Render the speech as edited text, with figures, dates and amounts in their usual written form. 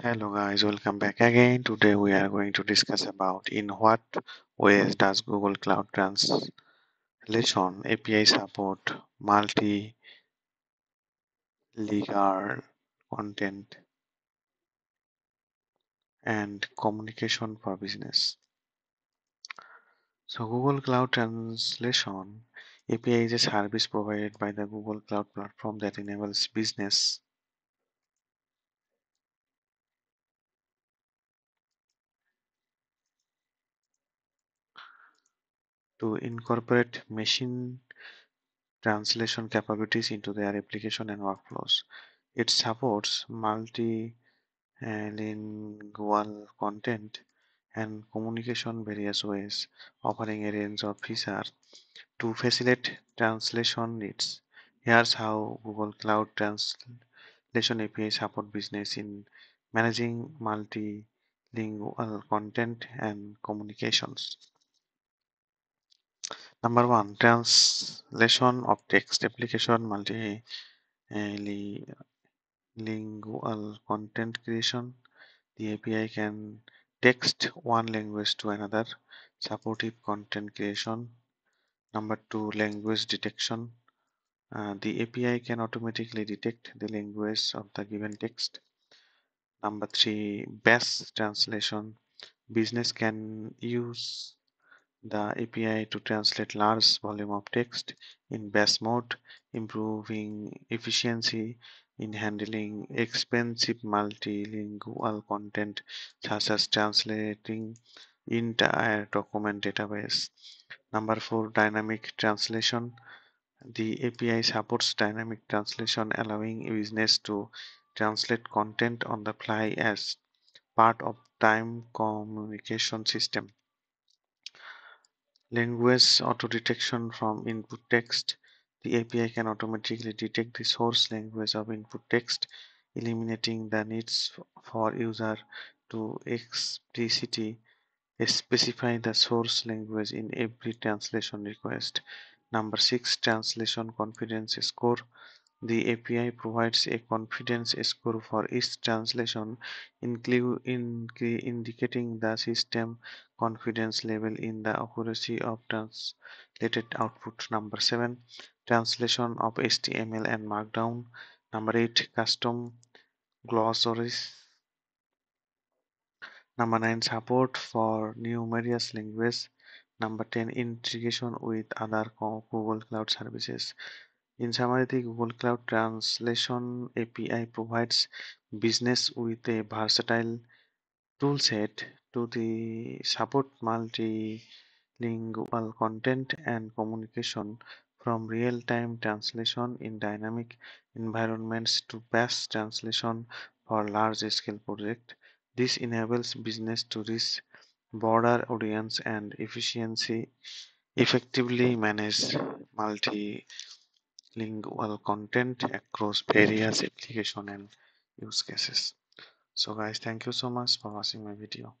Hello guys, welcome back again. Today we are going to discuss about in what ways does Google Cloud Translation API support multi-legal content and communication for business. So Google Cloud Translation API is a service provided by the Google Cloud Platform that enables business to incorporate machine translation capabilities into their application and workflows. It supports multilingual content and communication various ways, offering a range of features to facilitate translation needs. Here's how Google Cloud Translation API support business in managing multilingual content and communications. Number one, translation of text application multilingual content creation. The API can text one language to another. Supportive content creation. Number two, language detection. The API can automatically detect the language of the given text. Number three, batch translation. Business can use the API to translate large volume of text in batch mode, improving efficiency in handling expensive multilingual content such as translating entire document database. Number four, dynamic translation. The API supports dynamic translation, allowing business to translate content on the fly as part of time communication system. Language auto-detection from input text. The API can automatically detect the source language of input text, eliminating the needs for user to explicitly specify the source language in every translation request. Number six, translation confidence score. The API provides a confidence score for each translation, indicating the system confidence level in the accuracy of translated output. Number seven, translation of HTML and Markdown. Number eight, custom glossaries. Number nine, support for numerous languages. Number 10, integration with other Google Cloud services. In summary, the Google Cloud Translation API provides business with a versatile toolset to the support multilingual content and communication, from real-time translation in dynamic environments to batch translation for large-scale projects. This enables business to reach broader audience and effectively manage multilingual content across various applications and use cases. So guys, thank you so much for watching my video.